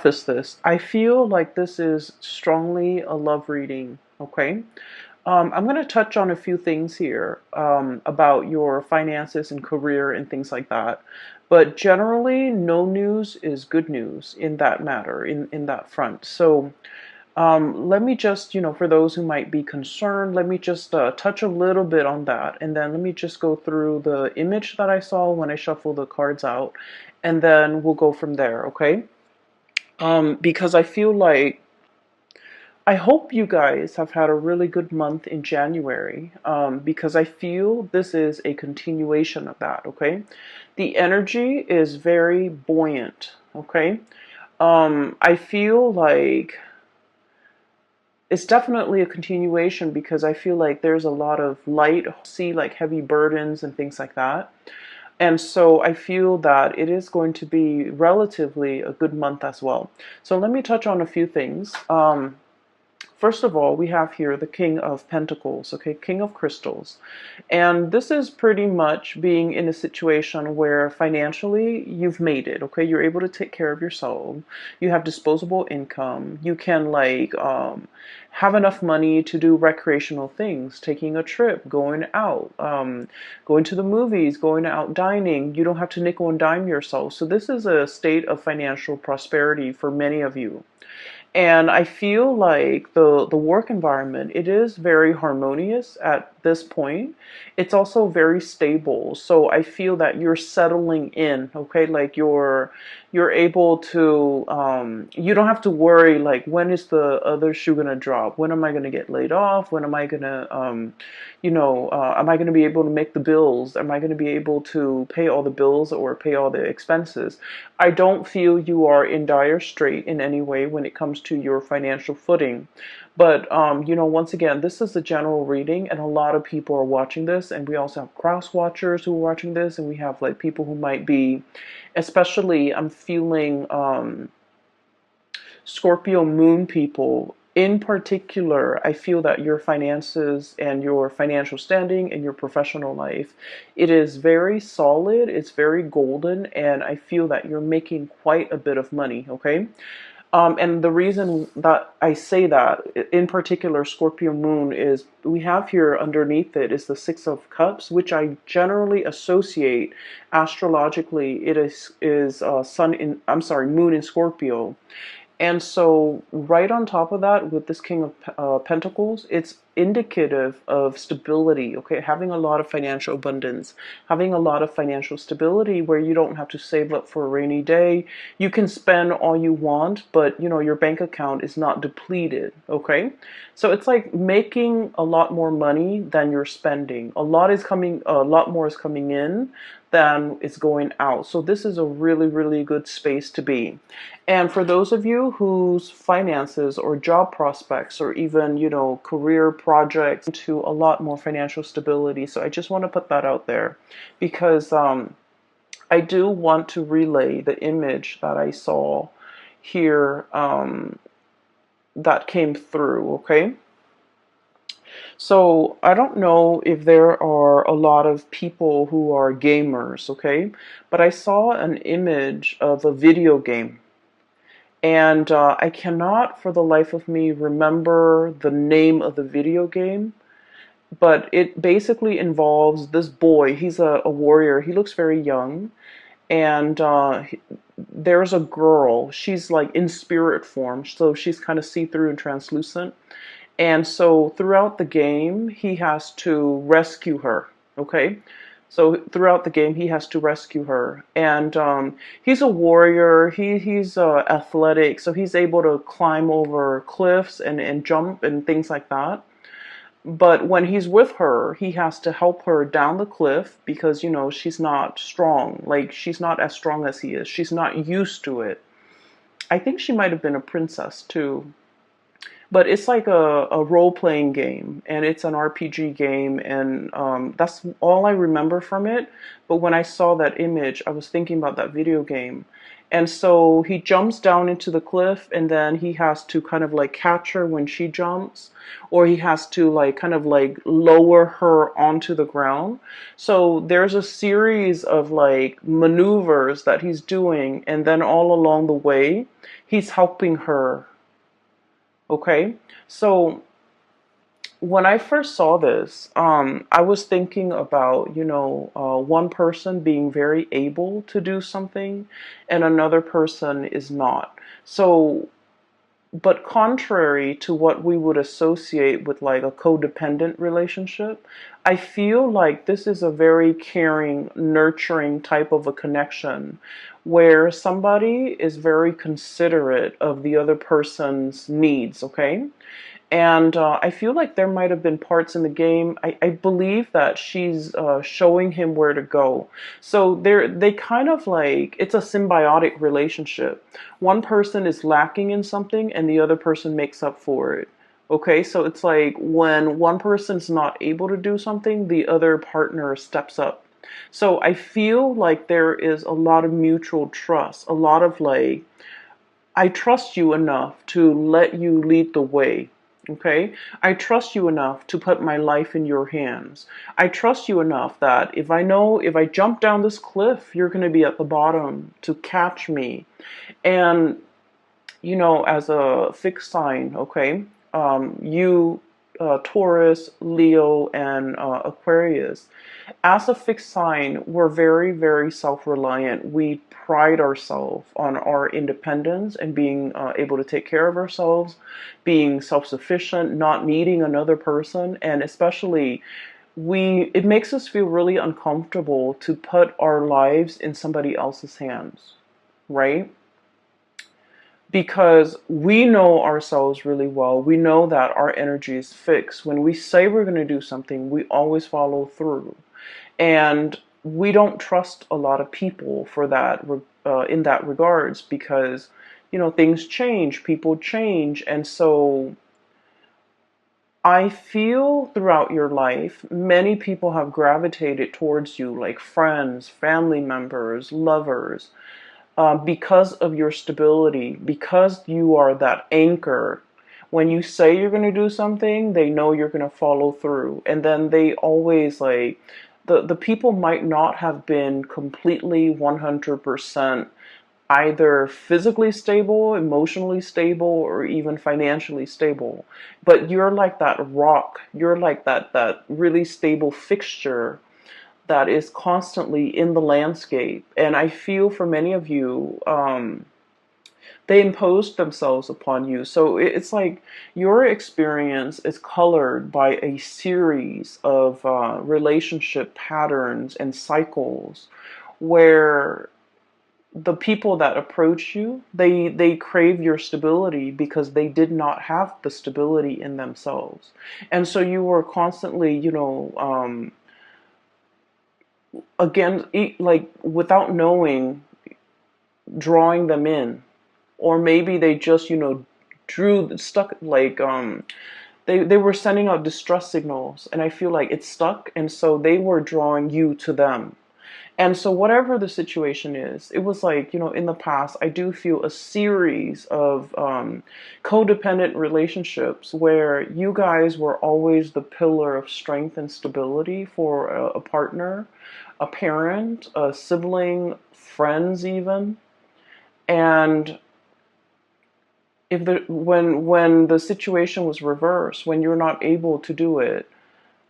preface this. I feel like this is strongly a love reading, okay? I'm going to touch on a few things here about your finances and career and things like that. But generally, no news is good news in that matter, in that front. So let me just, for those who might be concerned, let me just touch a little bit on that. And then let me just go through the image that I saw when I shuffled the cards out. And then we'll go from there, okay? Because I feel like I hope you guys have had a really good month in January, because I feel this is a continuation of that, okay? The energy is very buoyant, okay? I feel like it's definitely a continuation because I feel like there's a lot of light, see like heavy burdens and things like that. And so I feel that it is going to be relatively a good month as well. So let me touch on a few things. First of all, we have here the King of Pentacles, okay, King of Crystals. And this is pretty much being in a situation where financially you've made it, okay? You're able to take care of yourself. You have disposable income. You can have enough money to do recreational things, taking a trip, going out, going to the movies, going out dining. You don't have to nickel and dime yourself. So this is a state of financial prosperity for many of you. And I feel like the work environment, it is very harmonious at this point. It's also very stable. So I feel that you're settling in, okay? Like you're able to you don't have to worry like when is the other shoe gonna drop? When am I gonna get laid off? When am I gonna am I gonna be able to make the bills? Am I gonna be able to pay all the bills or pay all the expenses? I don't feel you are in dire strait in any way when it comes to your financial footing. But, once again, this is a general reading, and a lot of people are watching this, and we also have cross watchers who are watching this, and we have like people who might be, especially, I'm feeling Scorpio moon people. In particular, I feel that your finances and your financial standing and your professional life, it is very solid, it's very golden, and I feel that you're making quite a bit of money, okay? And the reason that I say that, in particular, Scorpio moon, is we have here underneath it is the Six of Cups, which I generally associate astrologically. It is moon in Scorpio. And so, right on top of that, with this King of Pentacles, it's indicative of stability, okay? Having a lot of financial abundance, having a lot of financial stability where you don't have to save up for a rainy day. You can spend all you want, but, your bank account is not depleted, okay? So, it's like making a lot more money than you're spending. A lot more is coming in than is going out. So, this is a really, really good space to be. And for those of you whose finances or job prospects or even, career projects into a lot more financial stability. So I just want to put that out there because I do want to relay the image that I saw here that came through, okay? So I don't know if there are a lot of people who are gamers, okay? But I saw an image of a video game. And I cannot for the life of me remember the name of the video game, but it basically involves this boy. He's a warrior. He looks very young. And there's a girl. She's like in spirit form, so she's kind of see-through and translucent. And so throughout the game, he has to rescue her. Okay? So throughout the game, he has to rescue her, and he's a warrior. He's athletic, so he's able to climb over cliffs and jump and things like that. But when he's with her, he has to help her down the cliff because she's not strong. Like she's not as strong as he is. She's not used to it. I think she might have been a princess too. But it's like a role-playing game, and it's an RPG game, and that's all I remember from it. But when I saw that image, I was thinking about that video game, And so he jumps down into the cliff, and then he has to kind of like catch her when she jumps, or he has to like kind of like lower her onto the ground. So there's a series of like maneuvers that he's doing, and then all along the way, he's helping her. Okay. So when I first saw this, I was thinking about, one person being very able to do something and another person is not. So, but contrary to what we would associate with like a codependent relationship, I feel like this is a very caring, nurturing type of a connection where somebody is very considerate of the other person's needs, okay? And I feel like there might have been parts in the game. I believe that she's showing him where to go. So they kind of like, it's a symbiotic relationship. One person is lacking in something and the other person makes up for it. Okay, so it's like when one person's not able to do something, the other partner steps up. So I feel like there is a lot of mutual trust, a lot of like, I trust you enough to let you lead the way. Okay? I trust you enough to put my life in your hands. I trust you enough that if I know if I jump down this cliff, you're going to be at the bottom to catch me. And, as a fixed sign, okay, you, Taurus, Leo, and Aquarius, as a fixed sign, we're very, very self-reliant. We pride ourselves on our independence and being able to take care of ourselves, being self-sufficient, not needing another person, and especially it makes us feel really uncomfortable to put our lives in somebody else's hands, right? Because we know ourselves really well. We know that our energy is fixed. When we say we're going to do something, we always follow through. And we don't trust a lot of people for that, in that regards, because things change, people change, and so I feel throughout your life many people have gravitated towards you, like friends, family members, lovers, because of your stability, because you are that anchor. When you say you're going to do something, they know you're going to follow through. And then they always like, the people might not have been completely 100% either physically stable, emotionally stable, or even financially stable. But you're like that rock. You're like that really stable fixture that is constantly in the landscape. And I feel for many of you, they imposed themselves upon you. So it's like your experience is colored by a series of relationship patterns and cycles where the people that approach you, they crave your stability because they did not have the stability in themselves. And so you were constantly, again, like without knowing, drawing them in. Or maybe they just, drew stuck like they were sending out distress signals, and I feel like it stuck, and so they were drawing you to them. And so whatever the situation is, it was like, in the past, I do feel a series of codependent relationships where you guys were always the pillar of strength and stability for a partner, a parent, a sibling, friends even. And if when the situation was reversed, when you're not able to do it,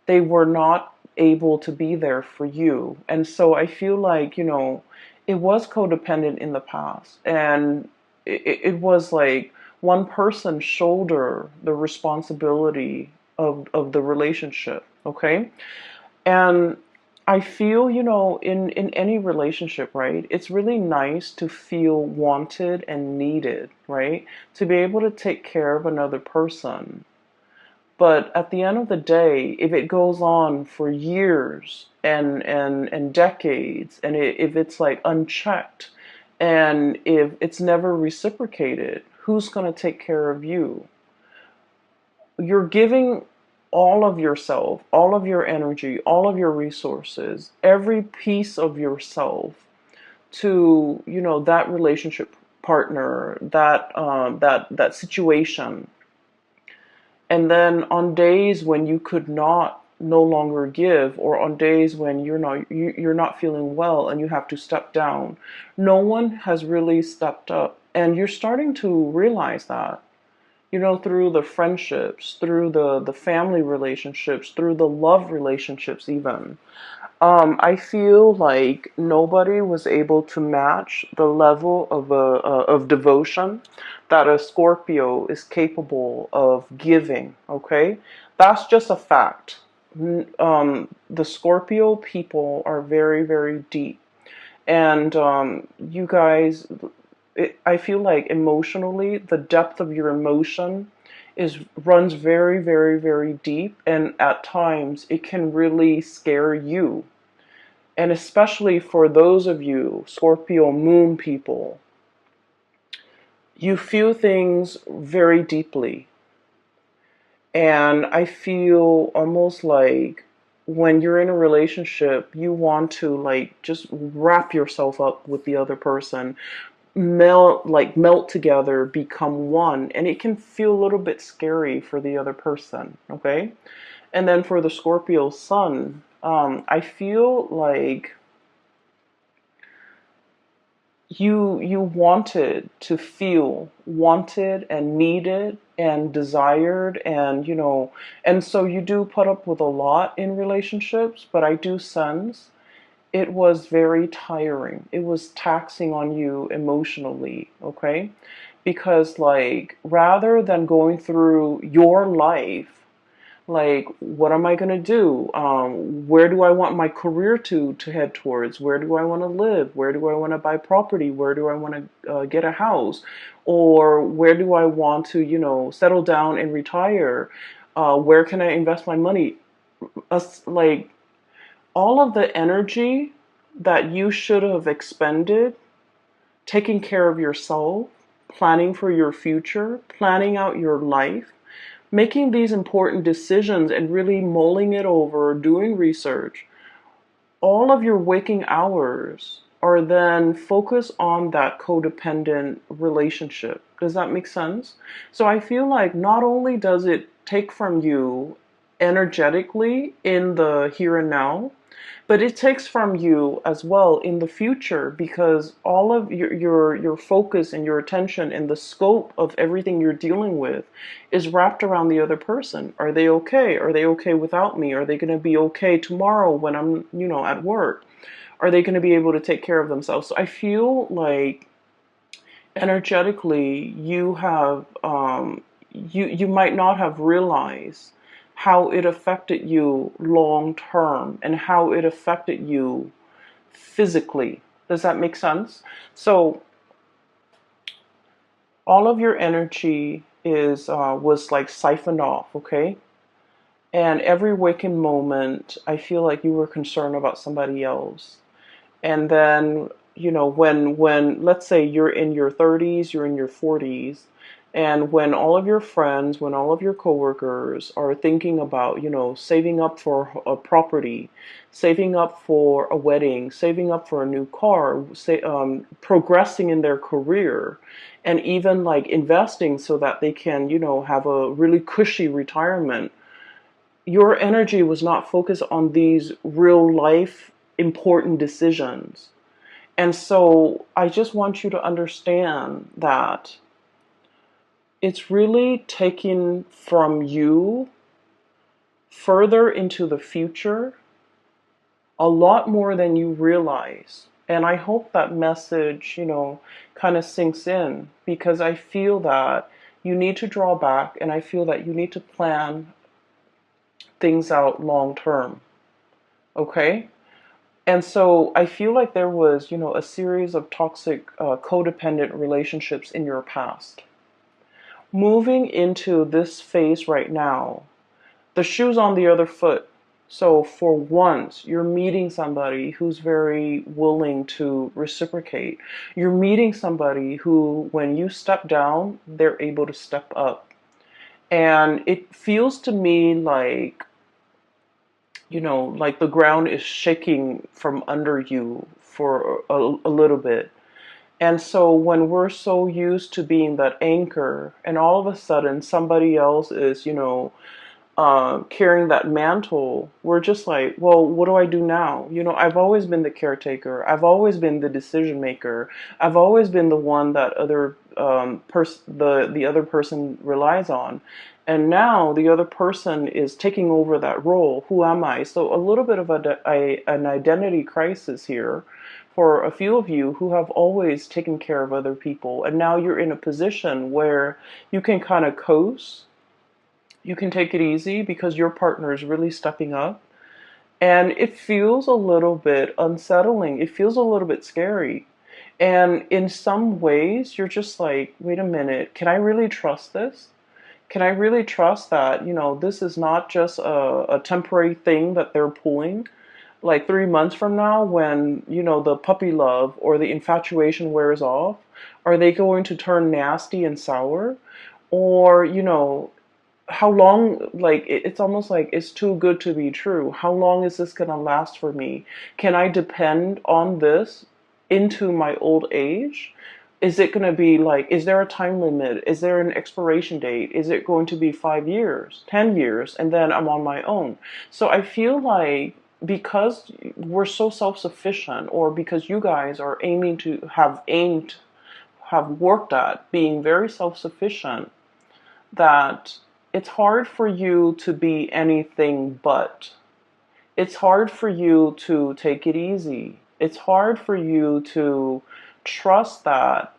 they were not able to be there for you. And so I feel like, it was codependent in the past. And it was like one person shoulder the responsibility of the relationship. Okay. And I feel, in any relationship, right, it's really nice to feel wanted and needed, right? To be able to take care of another person. But at the end of the day, if it goes on for years and decades, and if it's like unchecked, and if it's never reciprocated, who's going to take care of you? You're giving all of yourself, all of your energy, all of your resources, every piece of yourself to, that relationship partner, that situation. And then on days when you could not no longer give, or on days when you're not feeling well and you have to step down, no one has really stepped up. And you're starting to realize that, through the friendships, through the family relationships, through the love relationships even. I feel like nobody was able to match the level of devotion that a Scorpio is capable of giving. Okay, that's just a fact. The Scorpio people are very, very deep, and you guys, I feel like emotionally, the depth of your emotion runs very, very, very deep, and at times it can really scare you. And especially for those of you Scorpio moon people, you feel things very deeply. And I feel almost like when you're in a relationship, you want to like just wrap yourself up with the other person, melt together, become one. And it can feel a little bit scary for the other person, okay? And then for the Scorpio sun, I feel like you wanted to feel wanted and needed and desired, and and so you do put up with a lot in relationships, but I do sense it was very tiring. It was taxing on you emotionally, okay? Because like rather than going through your life, like what am I going to do, where do I want my career to head towards, where do I want to live, where do I want to buy property, where do I want to get a house, or where do I want to settle down and retire, where can I invest my money, like all of the energy that you should have expended taking care of yourself, planning for your future, planning out your life, making these important decisions and really mulling it over, doing research, all of your waking hours are then focused on that codependent relationship. Does that make sense? So I feel like not only does it take from you energetically in the here and now, but it takes from you as well in the future, because all of your focus and your attention and the scope of everything you're dealing with is wrapped around the other person. Are they okay? Are they okay without me? Are they going to be okay tomorrow when I'm at work? Are they going to be able to take care of themselves? So I feel like energetically you have you might not have realized how it affected you long term and how it affected you physically. Does that make sense? So all of your energy is was like siphoned off, okay? And every waking moment, I feel like you were concerned about somebody else. And then when let's say you're in your 30s, you're in your 40s, and when all of your friends, when all of your coworkers are thinking about saving up for a property, saving up for a wedding, saving up for a new car, progressing in their career, and even like investing so that they can have a really cushy retirement, your energy was not focused on these real life important decisions. And so I just want you to understand that it's really taking from you further into the future a lot more than you realize. And I hope that message, kind of sinks in, because I feel that you need to draw back, and I feel that you need to plan things out long term. Okay? And so I feel like there was, a series of toxic, codependent relationships in your past. Moving into this phase right now, the shoe's on the other foot. So for once, you're meeting somebody who's very willing to reciprocate. You're meeting somebody who, when you step down, they're able to step up. And it feels to me like, like the ground is shaking from under you for a little bit. And so when we're so used to being that anchor, and all of a sudden somebody else is, carrying that mantle, we're just like, well, what do I do now? I've always been the caretaker. I've always been the decision maker. I've always been the one that the other person relies on. And now the other person is taking over that role. Who am I? So a little bit of an identity crisis here for a few of you who have always taken care of other people. And now you're in a position where you can kind of coast. You can take it easy because your partner is really stepping up. And it feels a little bit unsettling. It feels a little bit scary. And in some ways, you're just like, wait a minute, can I really trust this? Can I really trust that, this is not just a temporary thing that they're pulling? Like 3 months from now, when, the puppy love or the infatuation wears off, are they going to turn nasty and sour? Or, how long, like, it's almost like it's too good to be true. How long is this going to last for me? Can I depend on this into my old age? Is it going to be like, is there a time limit? Is there an expiration date? Is it going to be 5 years, 10 years, and then I'm on my own? So I feel like because we're so self-sufficient, or because you guys are have worked at being very self-sufficient, that it's hard for you to be anything but. It's hard for you to take it easy. It's hard for you to trust that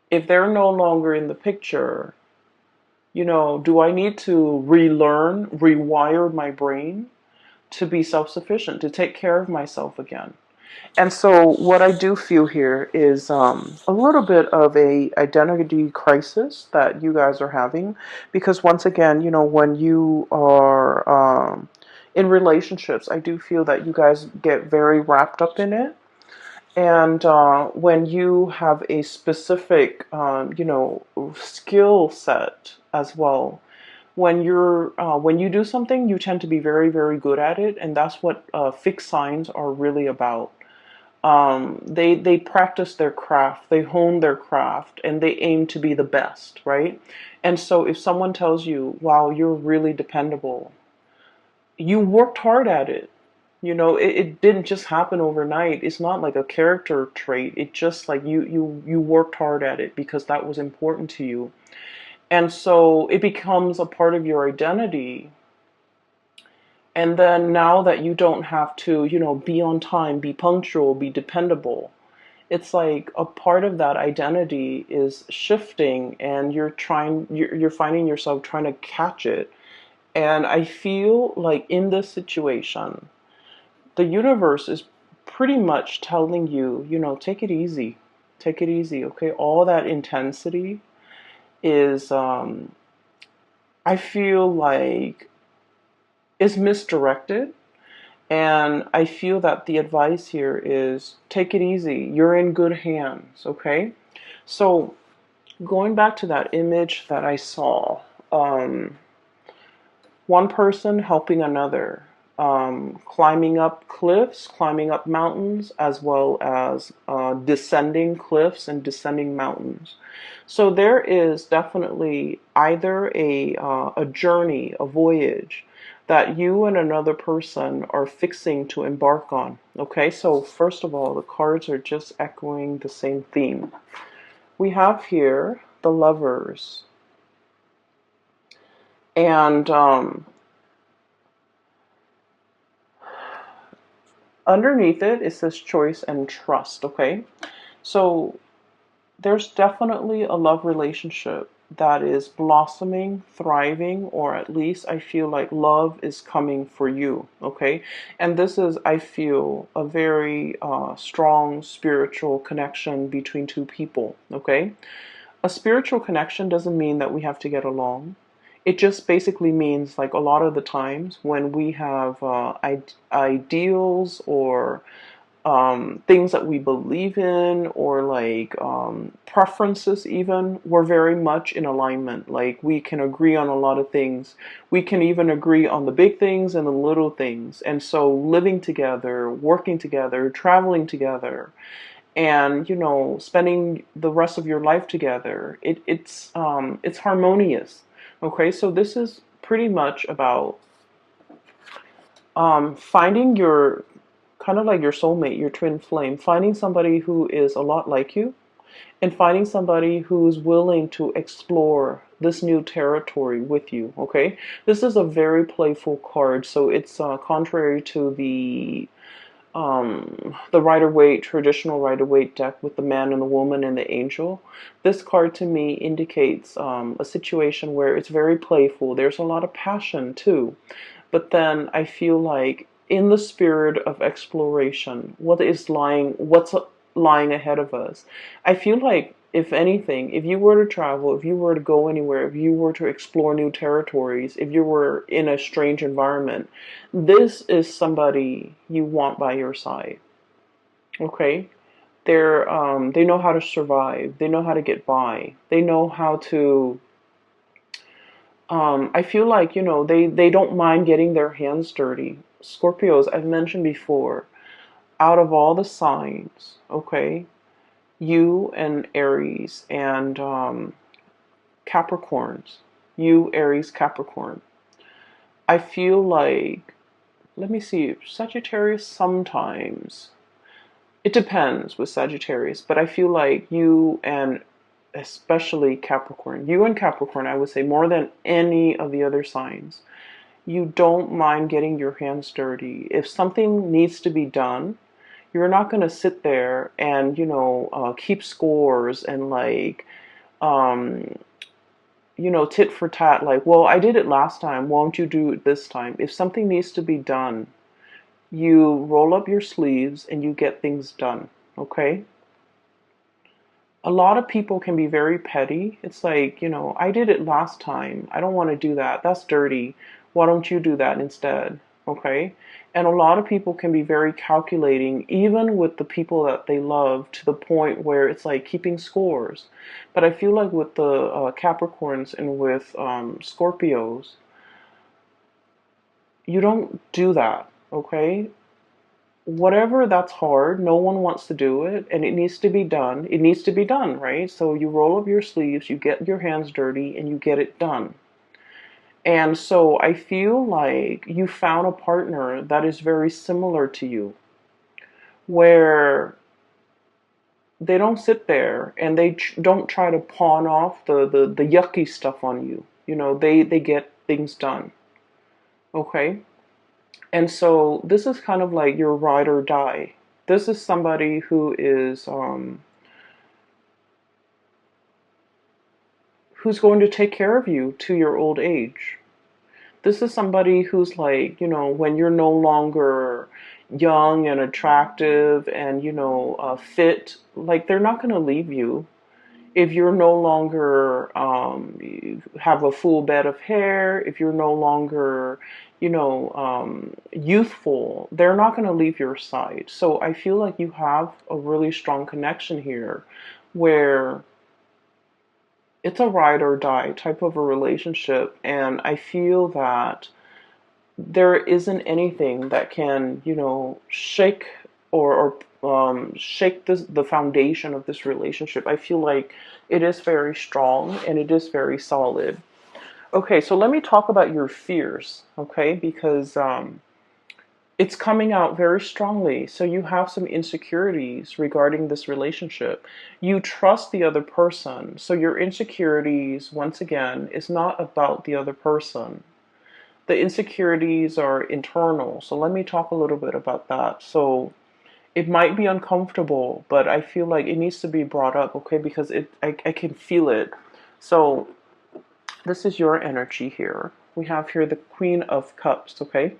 if they're no longer in the picture, do I need to relearn, rewire my brain to be self-sufficient, to take care of myself again? And so what I do feel here is a little bit of a identity crisis that you guys are having, because once again, when you are in relationships, I do feel that you guys get very wrapped up in it. And when you have a specific, skill set as well, when you do something, you tend to be very, very good at it, and that's what fixed signs are really about. They practice their craft, they hone their craft, and they aim to be the best, right? And so if someone tells you, wow, you're really dependable, you worked hard at it. It didn't just happen overnight. It's not like a character trait. It's just like you worked hard at it because that was important to you. And so it becomes a part of your identity. And then now that you don't have to, be on time, be punctual, be dependable, it's like a part of that identity is shifting, and you're finding yourself trying to catch it. And I feel like in this situation, the universe is pretty much telling you, take it easy. Take it easy, okay? All that intensity is, I feel like, is misdirected. And I feel that the advice here is take it easy. You're in good hands, okay? So going back to that image that I saw, one person helping another, climbing up cliffs, climbing up mountains, as well as descending cliffs and descending mountains. So there is definitely either a journey, a voyage that you and another person are fixing to embark on. Okay, so first of all, the cards are just echoing the same theme. We have here the Lovers. And underneath it says choice and trust, okay? So there's definitely a love relationship that is blossoming, thriving, or at least I feel like love is coming for you, okay? And this is, I feel, a very strong spiritual connection between two people, okay? A spiritual connection doesn't mean that we have to get along. It just basically means, like, a lot of the times when we have ideals or things that we believe in, or like preferences even, we're very much in alignment. Like we can agree on a lot of things. We can even agree on the big things and the little things. And so living together, working together, traveling together, and spending the rest of your life together, it's harmonious. Okay, so this is pretty much about finding your kind of like your soulmate, your twin flame, finding somebody who is a lot like you, and finding somebody who's willing to explore this new territory with you. Okay, this is a very playful card, so it's contrary to the Rider-Waite, traditional Rider-Waite deck with the man and the woman and the angel. This card to me indicates a situation where it's very playful. There's a lot of passion too. But then I feel like in the spirit of exploration, what's lying ahead of us, I feel like if anything, if you were to travel, if you were to go anywhere, if you were to explore new territories, if you were in a strange environment, this is somebody you want by your side. Okay? They know how to survive. They know how to get by. They know how to I feel like, they don't mind getting their hands dirty. Scorpios, I've mentioned before, out of all the signs, okay, you and Aries and Capricorns, you, Aries, Capricorn, I feel like, let me see, Sagittarius sometimes. It depends with Sagittarius, but I feel like you and especially Capricorn, you and Capricorn, I would say more than any of the other signs, you don't mind getting your hands dirty. If something needs to be done, you're not going to sit there and, keep scores and like, um, tit for tat, like, well, I did it last time, won't you do it this time? If something needs to be done, you roll up your sleeves and you get things done, okay? A lot of people can be very petty. It's like, I did it last time. I don't want to do that. That's dirty. Why don't you do that instead? Okay? And a lot of people can be very calculating, even with the people that they love, to the point where it's like keeping scores. But I feel like with the Capricorns and with Scorpios, you don't do that. Okay? Whatever that's hard, no one wants to do it, and it needs to be done. It needs to be done, right? So you roll up your sleeves, you get your hands dirty, and you get it done. And so I feel like you found a partner that is very similar to you, where they don't sit there and they don't try to pawn off the yucky stuff on you. They get things done. Okay? And so this is kind of like your ride or die. This is somebody who is who's going to take care of you to your old age. This is somebody who's like, when you're no longer young and attractive and, fit, like they're not going to leave you. If you're no longer you have a full bed of hair, if you're no longer, youthful, they're not going to leave your side. So I feel like you have a really strong connection here where it's a ride or die type of a relationship. And I feel that there isn't anything that can, shake or shake the foundation of this relationship. I feel like it is very strong and it is very solid. Okay, so let me talk about your fears, okay? Because it's coming out very strongly. So you have some insecurities regarding this relationship. You trust the other person. So your insecurities, once again, is not about the other person. The insecurities are internal. So let me talk a little bit about that. So it might be uncomfortable, but I feel like it needs to be brought up, okay? Because I can feel it. So this is your energy here. We have here the Queen of Cups, okay?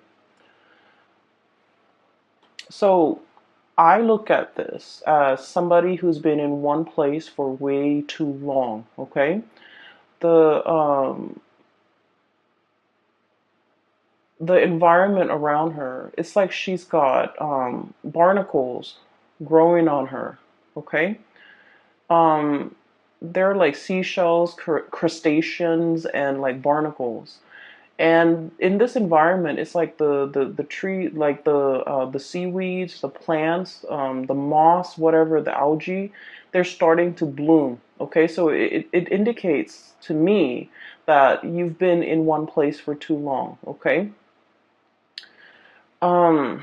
So I look at this as somebody who's been in one place for way too long, okay? The the environment around her, it's like she's got barnacles growing on her. Okay. Um, they're like seashells, crustaceans, and like barnacles. And in this environment, it's like the tree, like the seaweeds, the plants, the moss, whatever, the algae, they're starting to bloom. Okay, so it indicates to me that you've been in one place for too long. Okay. Um,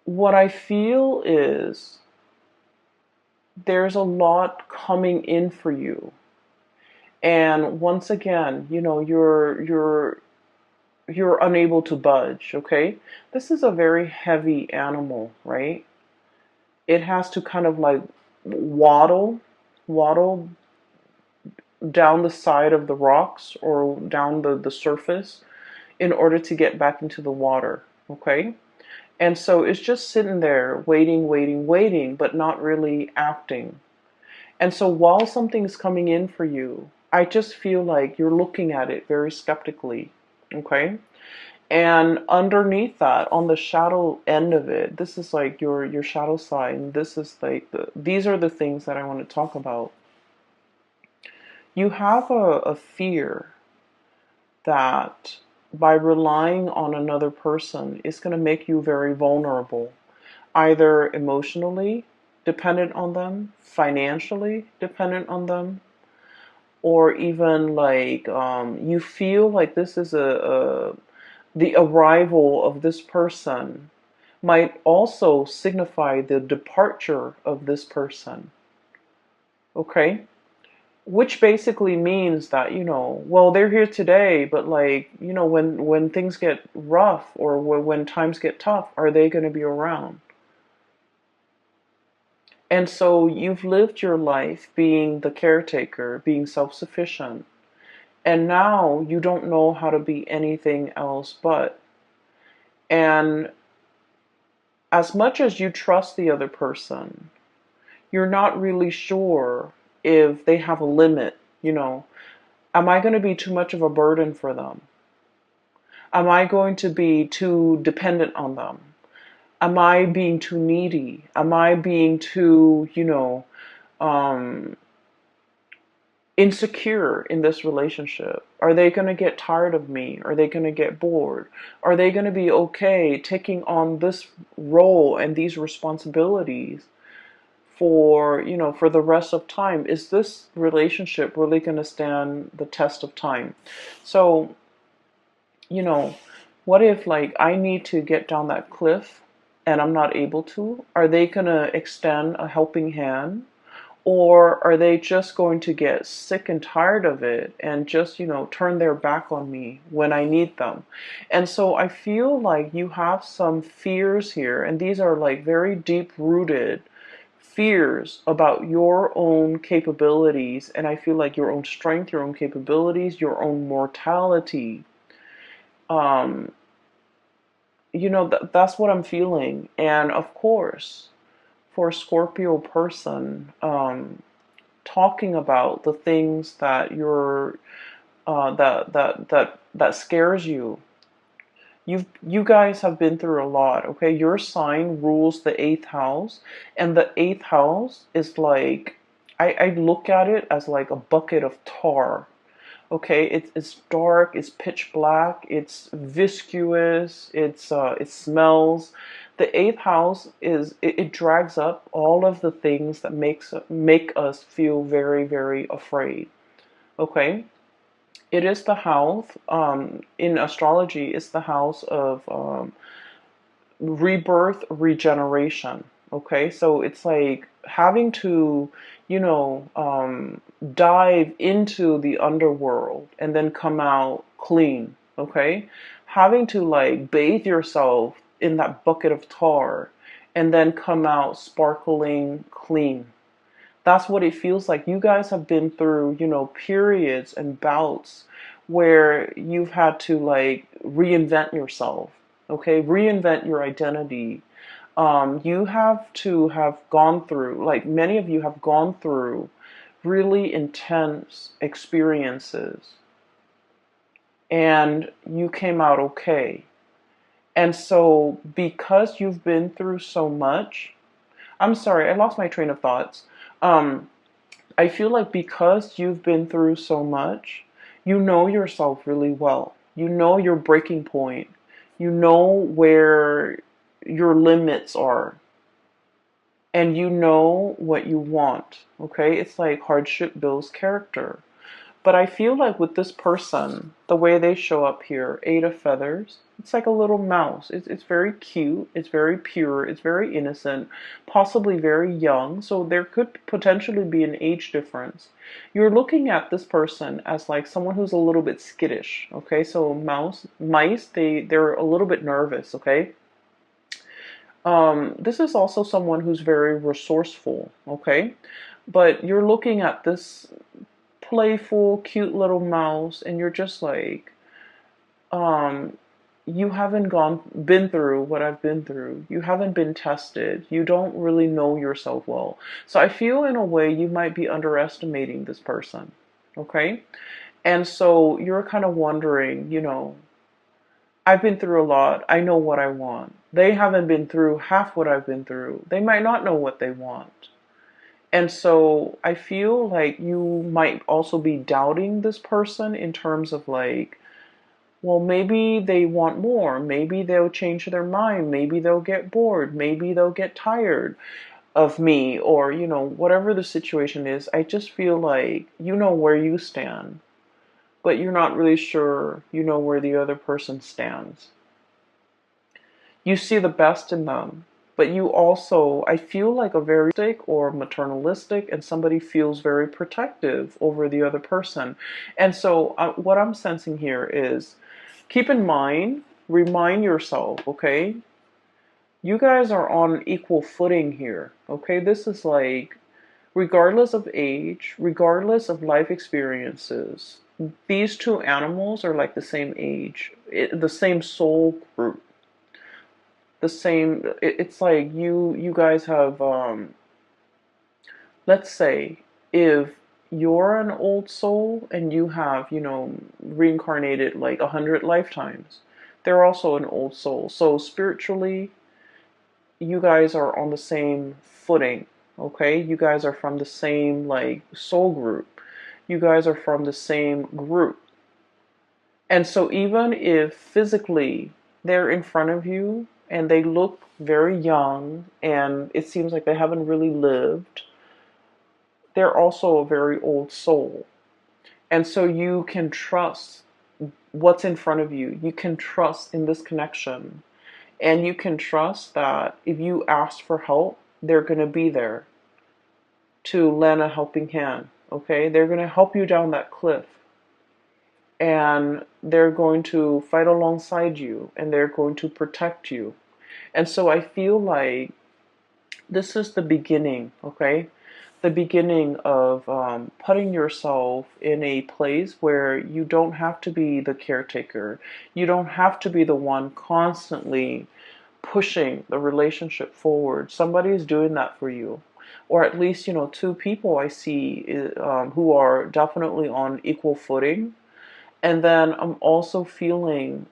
what I feel is there's a lot coming in for you. And once again, you're unable to budge, okay? This is a very heavy animal, right? It has to kind of like waddle down the side of the rocks or down the surface in order to get back into the water, okay? And so it's just sitting there waiting, but not really acting. And so while something's coming in for you, I just feel like you're looking at it very skeptically, okay? And underneath that, on the shadow end of it, this is like your shadow side. This is like these are the things that I want to talk about. You have a fear that by relying on another person is going to make you very vulnerable, either emotionally dependent on them, financially dependent on them, or even like you feel like this is a the arrival of this person might also signify the departure of this person. Okay? Which basically means that, well, they're here today, but like, when things get rough or when times get tough, are they going to be around? And so you've lived your life being the caretaker, being self-sufficient, and now you don't know how to be anything else but. And as much as you trust the other person, you're not really sure if they have a limit. Am I going to be too much of a burden for them? Am I going to be too dependent on them? Am I being too needy? Am I being too, um, insecure in this relationship? Are they going to get tired of me? Are they going to get bored? Are they going to be okay taking on this role and these responsibilities for the rest of time? Is this relationship really going to stand the test of time? So, you know, what if like I need to get down that cliff and I'm not able to? Are they going to extend a helping hand? Or are they just going to get sick and tired of it and just, turn their back on me when I need them? And so I feel like you have some fears here, and these are like very deep rooted fears about your own capabilities. And I feel like your own strength, your own capabilities, your own mortality. Um, that's what I'm feeling. And of course, for a Scorpio person, talking about the things that you're that scares you. You guys have been through a lot, okay? Your sign rules the eighth house, and the eighth house is like I look at it as like a bucket of tar. Okay, it's dark, it's pitch black, it's viscous, it smells. The eighth house it drags up all of the things that make us feel very, very afraid. Okay, it is the house in astrology. It's the house of rebirth, regeneration. Okay, so it's like having to, dive into the underworld and then come out clean. Okay, having to like bathe yourself in that bucket of tar and then come out sparkling clean. That's what it feels like. You guys have been through, periods and bouts where you've had to like reinvent yourself, okay? Reinvent your identity. You have to have gone through, like many of you have gone through really intense experiences and you came out okay. And so, because you've been through so much, I'm sorry, I lost my train of thoughts. Um, I feel like because you've been through so much, you know yourself really well. You know your breaking point. You know where your limits are. And you know what you want. Okay? It's like hardship builds character. But I feel like with this person, the way they show up here, Eight of Feathers, it's like a little mouse. It's very cute. It's very pure. It's very innocent, possibly very young. So there could potentially be an age difference. You're looking at this person as like someone who's a little bit skittish. Okay, so mice, they're a little bit nervous. Okay. This is also someone who's very resourceful. Okay, but you're looking at this playful, cute little mouse, and you're just like, um, you haven't been through what I've been through. You haven't been tested. You don't really know yourself well. So I feel in a way you might be underestimating this person. Okay? And so you're kind of wondering, I've been through a lot. I know what I want. They haven't been through half what I've been through. They might not know what they want. And so I feel like you might also be doubting this person in terms of like, well, maybe they want more. Maybe they'll change their mind. Maybe they'll get bored. Maybe they'll get tired of me, or, whatever the situation is. I just feel like you know where you stand, but you're not really sure you know where the other person stands. You see the best in them, but you also, I feel like a very or maternalistic, and somebody feels very protective over the other person. And so what I'm sensing here is, keep in mind, remind yourself, okay, you guys are on equal footing here. Okay, this is like, regardless of age, regardless of life experiences, these two animals are like the same age, the same soul group, the same. It's like you guys have, let's say, if you're an old soul and you have, reincarnated like 100 lifetimes, they're also an old soul. So spiritually, you guys are on the same footing. Okay, you guys are from the same like soul group. You guys are from the same group. And so even if physically they're in front of you and they look very young and it seems like they haven't really lived, they're also a very old soul. And so you can trust what's in front of you. You can trust in this connection. And you can trust that if you ask for help, they're going to be there to lend a helping hand. Okay? They're going to help you down that cliff. And they're going to fight alongside you. And they're going to protect you. And so I feel like this is the beginning, okay? The beginning of putting yourself in a place where you don't have to be the caretaker. You don't have to be the one constantly pushing the relationship forward. Somebody is doing that for you. Or at least, two people I see who are definitely on equal footing. And then I'm also feeling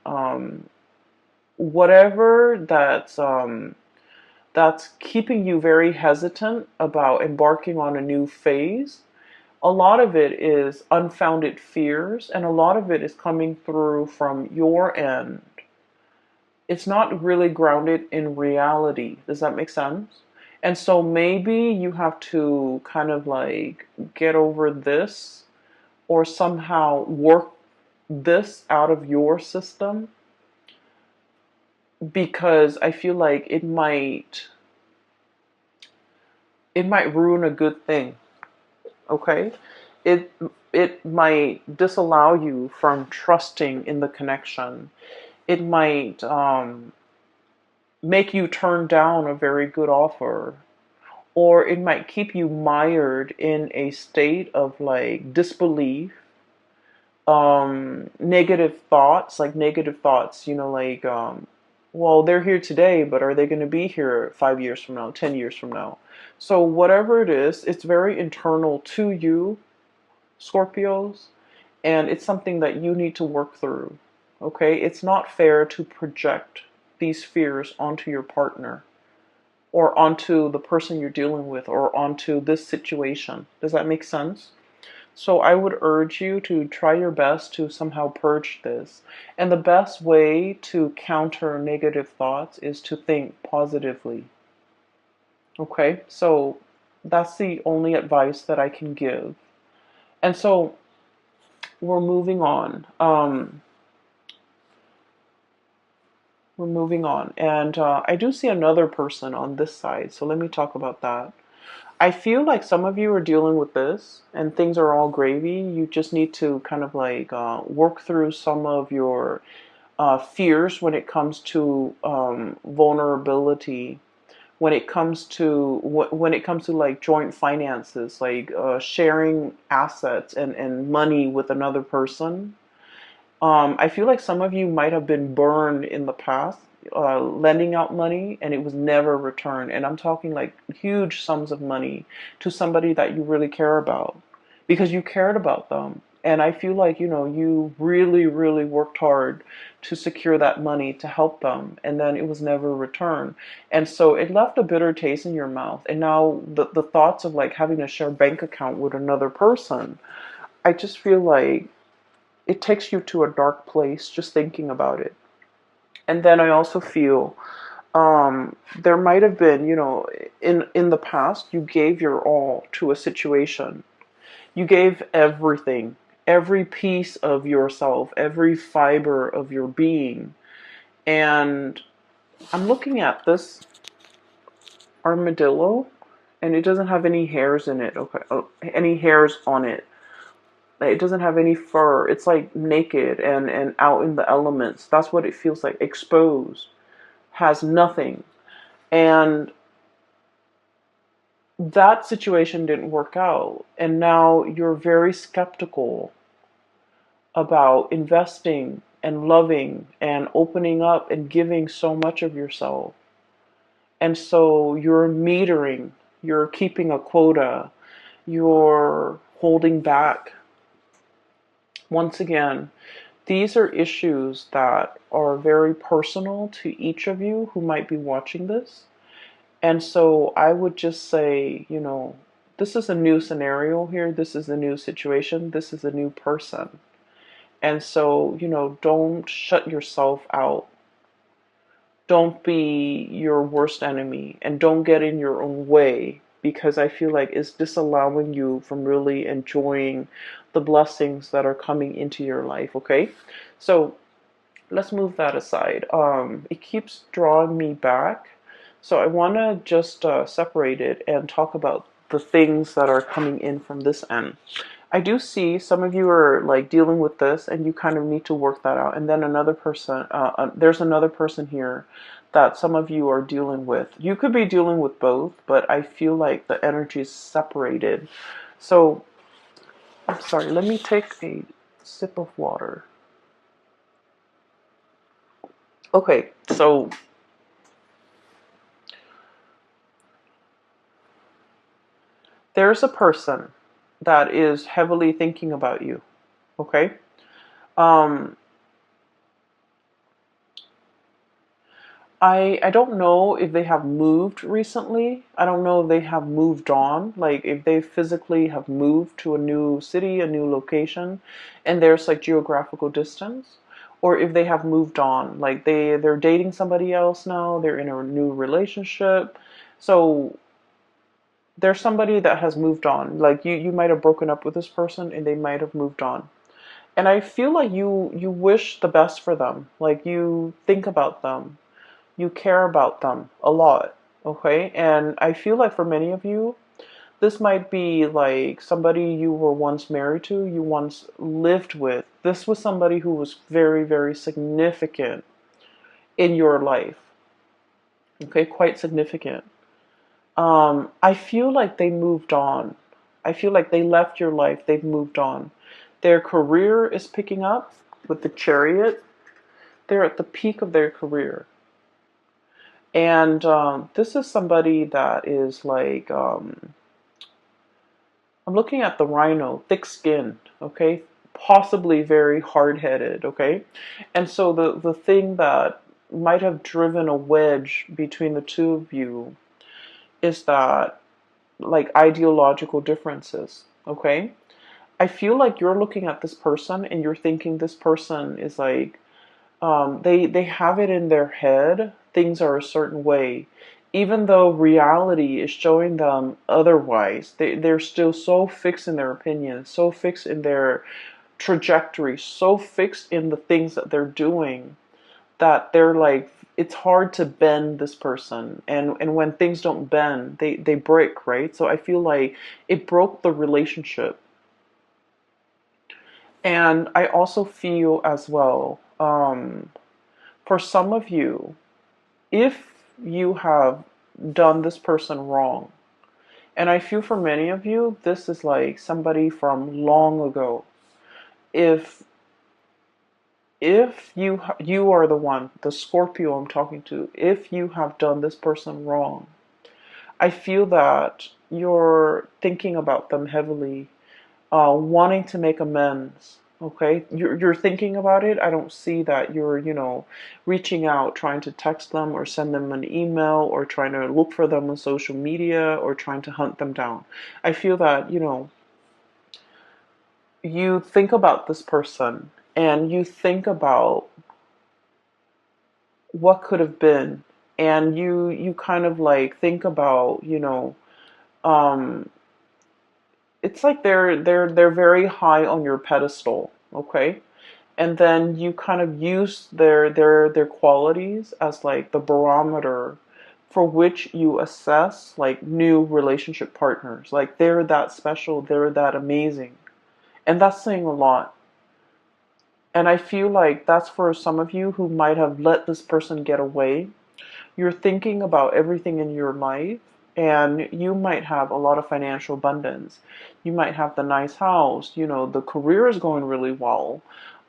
whatever that's keeping you very hesitant about embarking on a new phase. A lot of it is unfounded fears, and a lot of it is coming through from your end. It's not really grounded in reality. Does that make sense? And so maybe you have to kind of like get over this, or somehow work this out of your system, because I feel like it might ruin a good thing. Okay? It it might disallow you from trusting in the connection. It might make you turn down a very good offer, or it might keep you mired in a state of like disbelief, negative thoughts, like, well, they're here today, but are they going to be here 5 years from now, 10 years from now? So whatever it is, it's very internal to you, Scorpios, and it's something that you need to work through. Okay, it's not fair to project these fears onto your partner or onto the person you're dealing with or onto this situation. Does that make sense? So I would urge you to try your best to somehow purge this. And the best way to counter negative thoughts is to think positively. Okay, so that's the only advice that I can give. And so we're moving on. We're moving on. And I do see another person on this side. So let me talk about that. I feel like some of you are dealing with this and things are all gravy. You just need to kind of like work through some of your fears when it comes to vulnerability, when it comes to when it comes to like joint finances, like sharing assets and money with another person. I feel like some of you might have been burned in the past, lending out money and it was never returned. And I'm talking like huge sums of money to somebody that you really care about because you cared about them. And I feel like, you really, really worked hard to secure that money to help them. And then it was never returned. And so it left a bitter taste in your mouth. And now the thoughts of like having to share bank account with another person, I just feel like it takes you to a dark place just thinking about it. And then I also feel there might have been, in the past, you gave your all to a situation. You gave everything, every piece of yourself, every fiber of your being. And I'm looking at this armadillo, and it doesn't have any hairs in it. Okay, any hairs on it. It doesn't have any fur. It's like naked and out in the elements. That's what it feels like. Exposed. Has nothing. And that situation didn't work out. And now you're very skeptical about investing and loving and opening up and giving so much of yourself. And so you're metering. You're keeping a quota. You're holding back. Once again, these are issues that are very personal to each of you who might be watching this. And so I would just say, this is a new scenario here. This is a new situation. This is a new person. And so, don't shut yourself out. Don't be your worst enemy and don't get in your own way because I feel like it's disallowing you from really enjoying the blessings that are coming into your life, okay? So let's move that aside. It keeps drawing me back. So I want to just separate it and talk about the things that are coming in from this end. I do see some of you are like dealing with this and you kind of need to work that out. And then another person, there's another person here that some of you are dealing with. You could be dealing with both, but I feel like the energy is separated. So, I'm sorry, let me take a sip of water. Okay, so there's a person that is heavily thinking about you, okay? Um, I don't know if they have moved recently. I don't know if they have moved on, like if they physically have moved to a new city, a new location, and there's like geographical distance, or if they have moved on, like they're dating somebody else now, they're in a new relationship. So there's somebody that has moved on. Like you might have broken up with this person and they might have moved on. And I feel like you wish the best for them. Like you think about them. You care about them a lot. Okay? And I feel like for many of you, this might be like somebody you were once married to, you once lived with. This was somebody who was very, very significant in your life. Okay, quite significant. I feel like they moved on. I feel like they left your life. They've moved on. Their career is picking up with the Chariot. They're at the peak of their career. And this is somebody that is like, I'm looking at the rhino, thick skinned, okay? possibly very hard-headed, okay? And so the thing that might have driven a wedge between the two of you is that, like, ideological differences, okay? I feel like you're looking at this person and you're thinking this person is like, they have it in their head things are a certain way, even though reality is showing them otherwise. They're still so fixed in their opinions, so fixed in their trajectory, so fixed in the things that they're doing, that they're like, it's hard to bend this person. And when things don't bend, they break, right? So I feel like it broke the relationship. And I also feel as well, for some of you, if you have done this person wrong, and I feel for many of you, this is like somebody from long ago. If you are the one, the Scorpio I'm talking to, if you have done this person wrong, I feel that you're thinking about them heavily, wanting to make amends. Okay, you're thinking about it. I don't see that you're, reaching out, trying to text them or send them an email or trying to look for them on social media or trying to hunt them down. I feel that, you think about this person and you think about what could have been, and you kind of like think about, um, it's like they're very high on your pedestal, okay? And then you kind of use their qualities as like the barometer for which you assess like new relationship partners. Like they're that special, they're that amazing. And that's saying a lot. And I feel like that's for some of you who might have let this person get away. You're thinking about everything in your life, and you might have a lot of financial abundance. You might have the nice house, the career is going really well.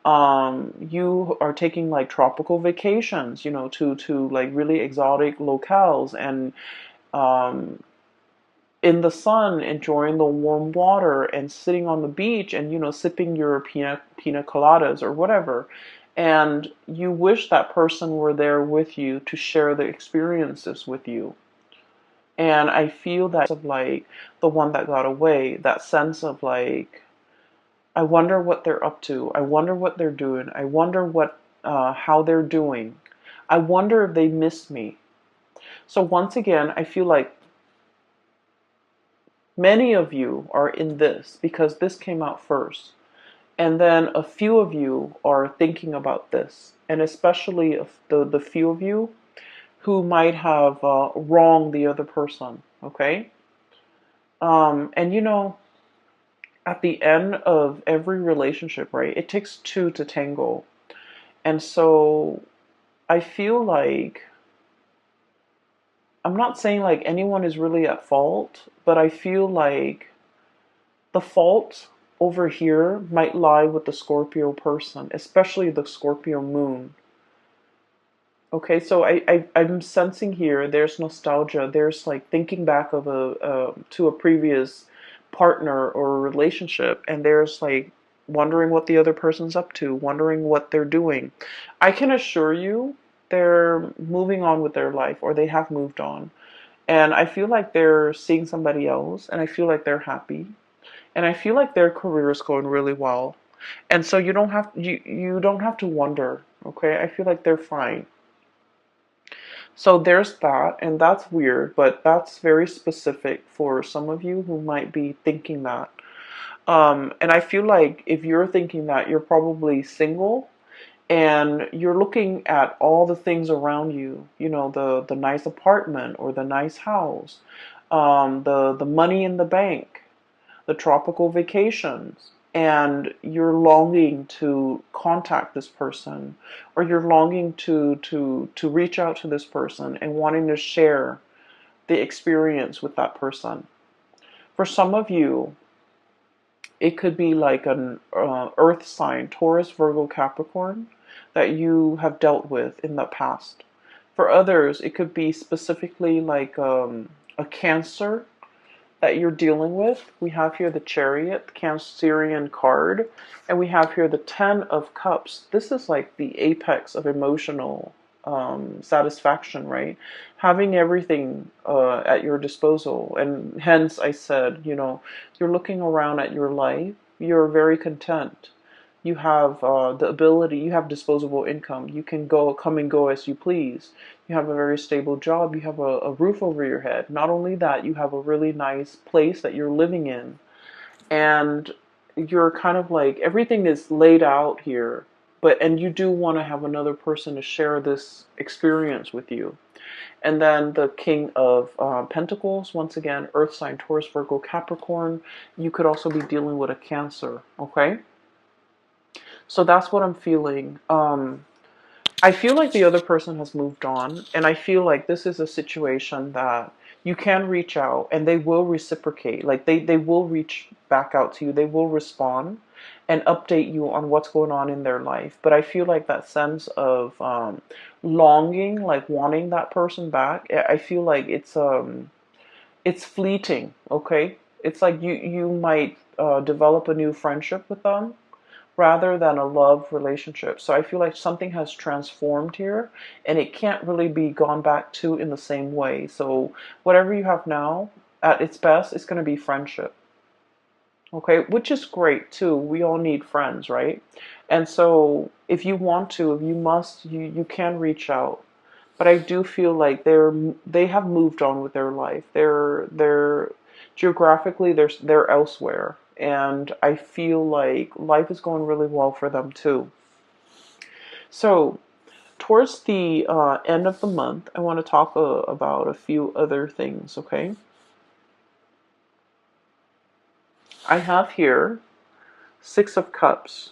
You are taking like tropical vacations, to like really exotic locales, and um, in the sun, enjoying the warm water and sitting on the beach and, sipping your pina coladas or whatever. And you wish that person were there with you to share the experiences with you. And I feel that of like the one that got away, that sense of like, I wonder what they're up to. I wonder what they're doing. I wonder how they're doing. I wonder if they miss me. So once again, I feel like many of you are in this because this came out first. And then a few of you are thinking about this. And especially if the few of you who might have wronged the other person. Okay? And at the end of every relationship, right, it takes two to tango. And so I feel like, I'm not saying like anyone is really at fault, but I feel like the fault over here might lie with the Scorpio person, especially the Scorpio moon. Okay, so I'm sensing here there's nostalgia. There's like thinking back of to a previous partner or relationship, and there's like wondering what the other person's up to, wondering what they're doing. I can assure you they're moving on with their life, or they have moved on. And I feel like they're seeing somebody else, and I feel like they're happy. And I feel like their career is going really well. And so you don't have to wonder, okay? I feel like they're fine. So there's that, and that's weird, but that's very specific for some of you who might be thinking that. And I feel like if you're thinking that, you're probably single and you're looking at all the things around you, the nice apartment or the nice house, the money in the bank, the tropical vacations, and you're longing to contact this person, or you're longing to reach out to this person and wanting to share the experience with that person. For some of you, it could be like an earth sign, Taurus, Virgo, Capricorn, that you have dealt with in the past. For others, it could be specifically like a Cancer, that you're dealing with. We have here the Chariot, the Cancerian card, and we have here the Ten of Cups. This is like the apex of emotional satisfaction, right? Having everything at your disposal. And hence I said, you're looking around at your life, you're very content. You have the ability, you have disposable income. You can come and go as you please. You have a very stable job. You have a roof over your head. Not only that, you have a really nice place that you're living in. And you're kind of like, everything is laid out here. And you do want to have another person to share this experience with you. And then the King of Pentacles, once again, Earth sign, Taurus, Virgo, Capricorn. You could also be dealing with a Cancer, okay? So that's what I'm feeling. I feel like the other person has moved on, and I feel like this is a situation that you can reach out and they will reciprocate. Like they will reach back out to you, they will respond and update you on what's going on in their life. But I feel like that sense of longing, like wanting that person back, I feel like it's fleeting, okay? It's like you might develop a new friendship with them rather than a love relationship. So I feel like something has transformed here and it can't really be gone back to in the same way. So whatever you have now, at its best, it's going to be friendship. Okay, which is great too. We all need friends, right? And so if you want to, if you must, you can reach out. But I do feel like they have moved on with their life. They're geographically they're elsewhere, and I feel like life is going really well for them too. So towards the end of the month, I want to talk about a few other things. Okay, I have here Six of Cups.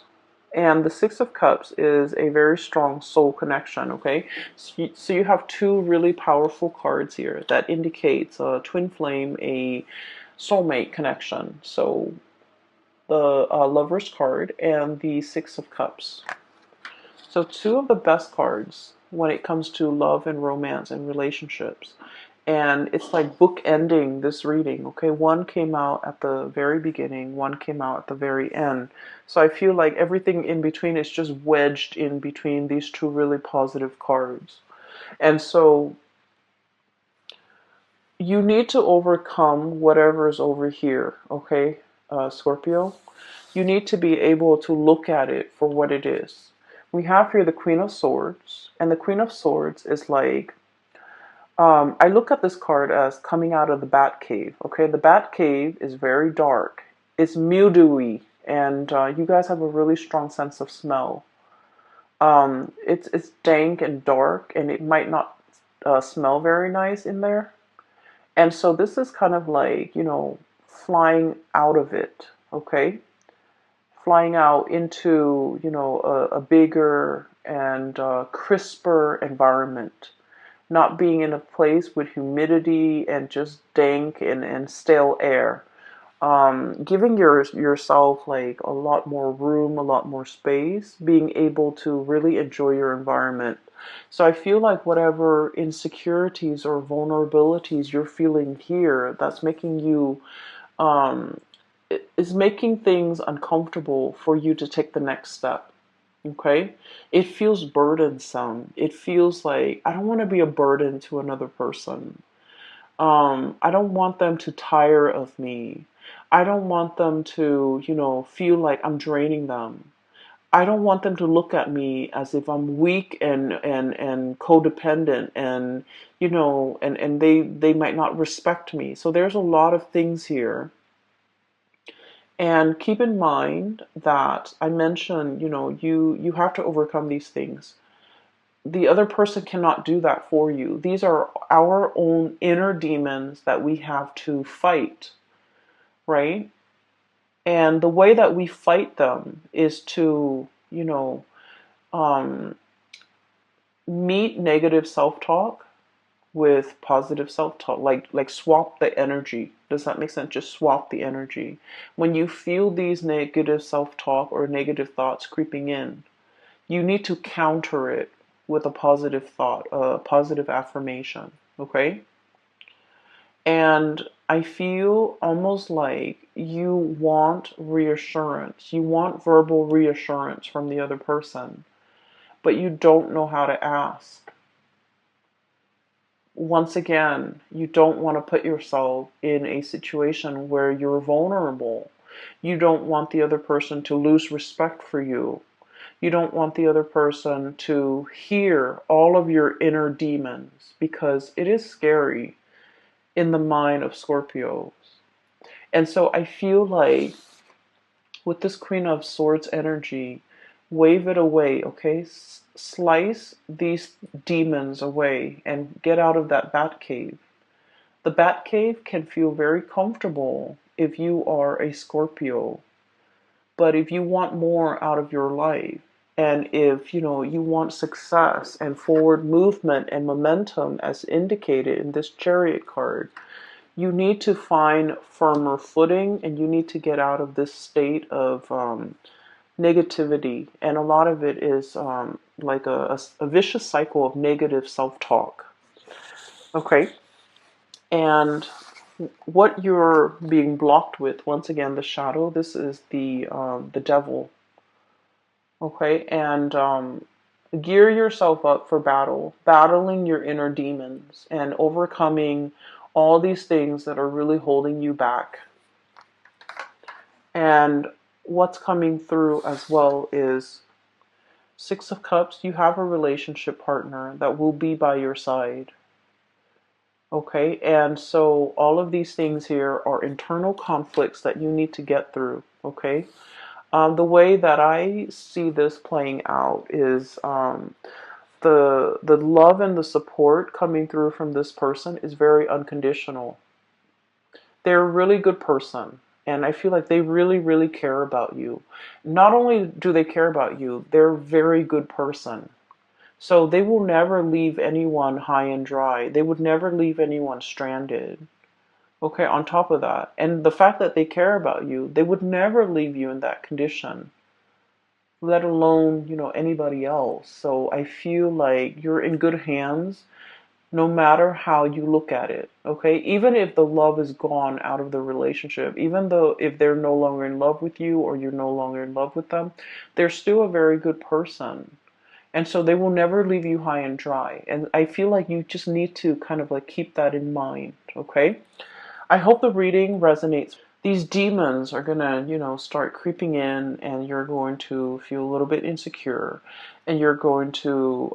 And the Six of Cups is a very strong soul connection, okay? So you have two really powerful cards here that indicates a twin flame, a soulmate connection. So the Lover's card and the Six of Cups. So two of the best cards when it comes to love and romance and relationships. And it's like bookending this reading, okay? One came out at the very beginning, one came out at the very end. So I feel like everything in between is just wedged in between these two really positive cards. And so you need to overcome whatever is over here, okay, Scorpio? You need to be able to look at it for what it is. We have here the Queen of Swords, and the Queen of Swords is like, I look at this card as coming out of the Bat Cave. Okay, the Bat Cave is very dark. It's mildewy, and you guys have a really strong sense of smell. It's dank and dark, and it might not smell very nice in there. And so this is kind of like, flying out of it. Okay, flying out into a bigger and crisper environment, not being in a place with humidity and just dank and stale air. Giving yourself like a lot more room, a lot more space, being able to really enjoy your environment. So I feel like whatever insecurities or vulnerabilities you're feeling here, that's making you, is making things uncomfortable for you to take the next step. Okay? It feels burdensome. It feels like I don't want to be a burden to another person. I don't want them to tire of me. I don't want them to, feel like I'm draining them. I don't want them to look at me as if I'm weak and codependent and and they might not respect me. So there's a lot of things here. And keep in mind that I mentioned, you have to overcome these things. The other person cannot do that for you. These are our own inner demons that we have to fight, right? And the way that we fight them is to, um, meet negative self-talk with positive self-talk, like swap the energy. Does that make sense? Just swap the energy. When you feel these negative self-talk or negative thoughts creeping in, you need to counter it with a positive thought, a positive affirmation, okay? And I feel almost like you want reassurance. You want verbal reassurance from the other person, but you don't know how to ask. Once again, you don't want to put yourself in a situation where you're vulnerable. You don't want the other person to lose respect for you. You don't want the other person to hear all of your inner demons, because it is scary in the mind of Scorpios. And so I feel like with this Queen of Swords energy, wave it away, okay? Slice these demons away and get out of that bat cave. The bat cave can feel very comfortable if you are a Scorpio, but if you want more out of your life, and if you want success and forward movement and momentum as indicated in this Chariot card, you need to find firmer footing, and you need to get out of this state of negativity. And a lot of it is like a vicious cycle of negative self-talk. Okay? And what you're being blocked with, once again, the shadow, this is the devil. Okay? And gear yourself up for battle, battling your inner demons and overcoming all these things that are really holding you back. And what's coming through as well is Six of Cups. You have a relationship partner that will be by your side. Okay, and so all of these things here are internal conflicts that you need to get through. Okay, the way that I see this playing out is the love and the support coming through from this person is very unconditional. They're a really good person, and I feel like they really, really care about you. Not only do they care about you, they're a very good person. So they will never leave anyone high and dry. They would never leave anyone stranded. Okay, on top of that. And the fact that they care about you, they would never leave you in that condition, let alone, anybody else. So I feel like you're in good hands no matter how you look at it. Okay, even if the love is gone out of the relationship, even though if they're no longer in love with you or you're no longer in love with them, they're still a very good person. And so they will never leave you high and dry. And I feel like you just need to kind of like keep that in mind, okay? I hope the reading resonates. These demons are gonna, start creeping in, and you're going to feel a little bit insecure, and you're going to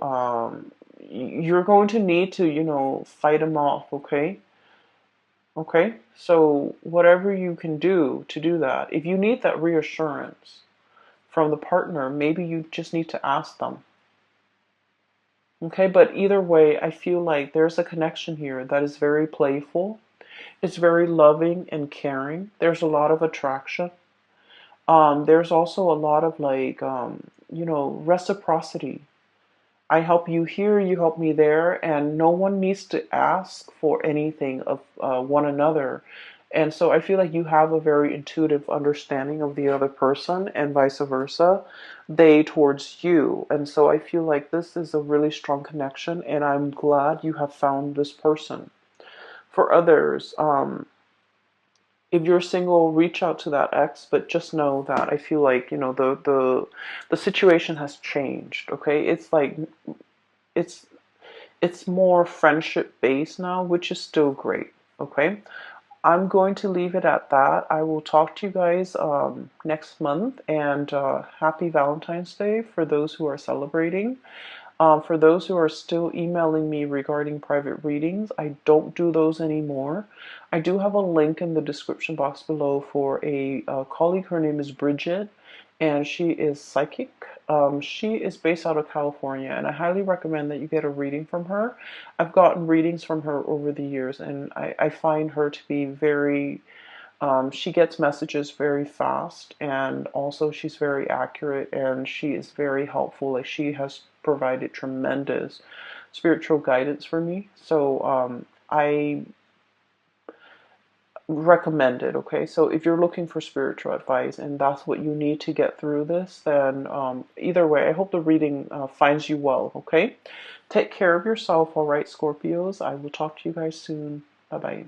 need to, fight them off, okay? Okay? So whatever you can do to do that, if you need that reassurance from the partner, maybe you just need to ask them. Okay, but either way, I feel like there's a connection here that is very playful. It's very loving and caring. There's a lot of attraction. There's also a lot of like, reciprocity. I help you here, you help me there, and no one needs to ask for anything of one another. And so I feel like you have a very intuitive understanding of the other person, and vice versa, they towards you. And so I feel like this is a really strong connection, and I'm glad you have found this person. For others, if you're single, reach out to that ex, but just know that I feel like, the situation has changed, okay? It's like it's it's more friendship based now, which is still great, okay? I'm going to leave it at that. I will talk to you guys next month, and happy Valentine's Day for those who are celebrating. For those who are still emailing me regarding private readings, I don't do those anymore. I do have a link in the description box below for a colleague. Her name is Bridget, and she is psychic. She is based out of California, and I highly recommend that you get a reading from her. I've gotten readings from her over the years, and I find her to be very she gets messages very fast, and also she's very accurate, and she is very helpful. Like, she has provided tremendous spiritual guidance for me. So I recommend it, okay? So if you're looking for spiritual advice and that's what you need to get through this, then either way, I hope the reading finds you well, okay? Take care of yourself, all right, Scorpios? I will talk to you guys soon. Bye-bye.